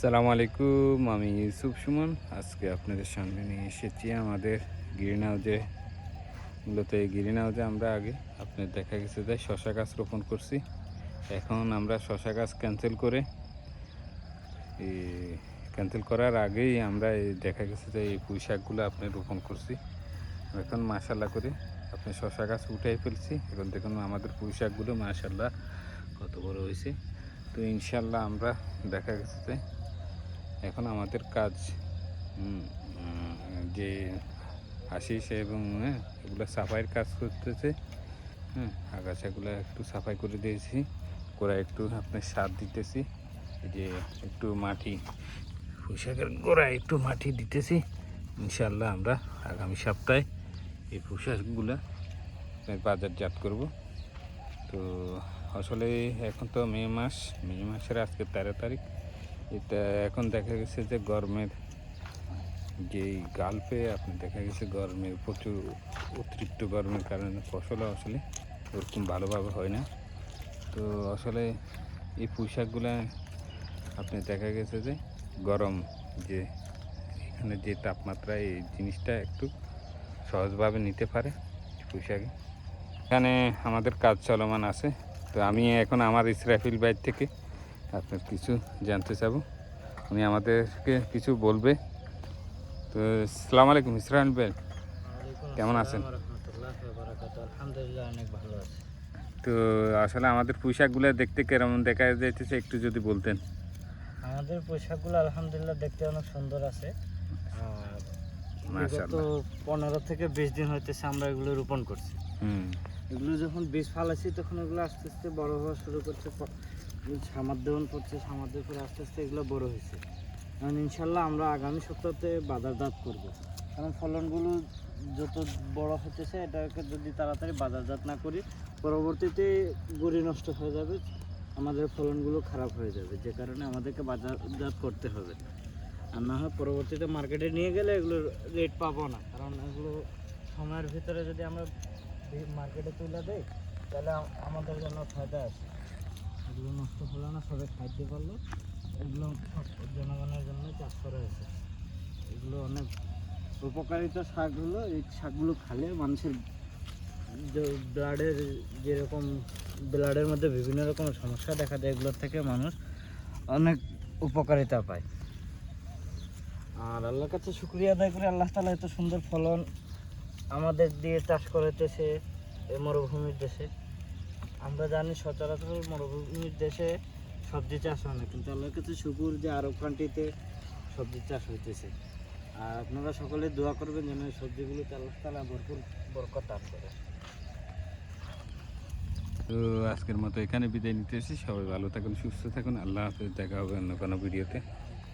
আসসালামু আলাইকুম, আমি ইউসুফ সুমন। আজকে আপনাদের সামনে নিয়ে এসেছি আমাদের গ্রিন হাউজে। মূলত এই গ্রিন হাউজে আমরা আগে আপনার দেখা গেছে যে শশা গাছ রোপণ করছি। এখন আমরা শশা গাছ ক্যান্সেল করার আগেই আমরা এই দেখা গেছে যে এই পুঁই শাকগুলো আপনি রোপণ করছি। এখন মাশাল্লাহ করে আপনি শশা গাছ উঠাই ফেলছি। এখন দেখুন আমাদের পুঁই শাকগুলো মাশাল্লাহ কত বড় হয়েছে। তো ইনশাল্লাহ আমরা দেখা গেছে যে এখন আমাদের কাজ যে আশিস এবং এগুলো সাফাইয়ের কাজ করতেছে। আগাছাগুলো একটু সাফাই করে দিয়েছি, গোড়ায় একটু আপনার সার দিতেছি, এই যে একটু মাটি পোশাকের গোড়ায় একটু মাটি দিতেছি। ইনশাল্লাহ আমরা আগামী সপ্তাহে এই পোশাকগুলো বাজারজাত করব। তো আসলে এখন তো মে মাসের আজকে 13 তারিখ। এটা এখন দেখা গেছে যে গরমের যেই গালফে আপনি দেখা গেছে গরমের প্রচুর অতিরিক্ত গরমের কারণে ফসলও আসলে ওরকম ভালোভাবে হয় না। তো আসলে এই পোশাকগুলো আপনি দেখা গেছে যে গরম যে এখানে যে তাপমাত্রা এই জিনিসটা একটু সহজভাবে নিতে পারে পোশাকে। এখানে আমাদের কাজ চলমান আছে। তো আমি এখন আমার ইসরাফিল বাইর থেকে আপনার কিছু জানতে চাবো, উনি আমাদেরকে কিছু বলবে। তো আসসালামু আলাইকুম ইসরাফিল ভাই, কেমন আছেন? আলহামদুলিল্লাহ, অনেক ভালো আছে। তো আসলে আমাদের পোশাকগুলো দেখতে কেমন দেখা যাইতেছে একটু যদি বলতেন। আমাদের পোশাকগুলো আলহামদুলিল্লাহ দেখতে অনেক সুন্দর আছে। আর বিগত মাশাআল্লাহ 15 থেকে 20 দিন হইতেছে আমরা এগুলো রোপণ করছি। এগুলো যখন বীজ ফালাইছি তখন এগুলো আস্তে আস্তে বড় হওয়া শুরু করছে, সামার দেওয়ান পড়ছে, সামার দেওয়ার পরে আস্তে আস্তে এগুলো বড় হয়েছে। কারণ ইনশাল্লাহ আমরা আগামী সপ্তাহতে বাজারজাত করব। কারণ ফলনগুলো যত বড় হতেছে এটাকে যদি তাড়াতাড়ি বাজারজাত না করি, পরবর্তীতে গুড়ি নষ্ট হয়ে যাবে, আমাদের ফলনগুলো খারাপ হয়ে যাবে, যে কারণে আমাদেরকে বাজারজাত করতে হবে। আর না হয় পরবর্তীতে মার্কেটে নিয়ে গেলে এগুলোর রেট পাবো না। কারণ এগুলো সময়ের ভিতরে যদি আমরা মার্কেটে তুলে দেই তাহলে আমাদের জন্য ফায়দা আছে। এগুলো নষ্ট হলো না, সবাই খাইতে পারলো। এগুলো জনগণের জন্য চাষ করা হয়েছে। এগুলো অনেক উপকারিতা শাক হলো। এই শাকগুলো খালে মানুষের ব্লাডের মধ্যে বিভিন্ন রকমের সমস্যা দেখা দেয়, এগুলোর থেকে মানুষ অনেক উপকারিতা পায়। আর আল্লাহর কাছে শুকরিয়া আদায় করে আল্লাহ তাআলা এত সুন্দর ফলন আমাদের দিয়ে চাষ করাইতেছে এই মরুভূমির দেশে। আমরা জানি সচরাচর মরুভূমির দেশে সবজি চাষ হয় না, কিন্তু আল্লাহর কাছে শুকর যে আরব কান্ট্রিতে সবজি চাষ হইতেছে। আর আপনারা সকলে দোয়া করবেন যেন এই সবজিগুলোতে আল্লাহ তাআলা ভরপুর বরকত দান করে। তো আজকের মতো এখানে বিদায় নিতে এসেছি। সবাই ভালো থাকুন, সুস্থ থাকুন। আল্লাহ হাফেজ, দেখা হবে অন্য কোনো ভিডিওতে।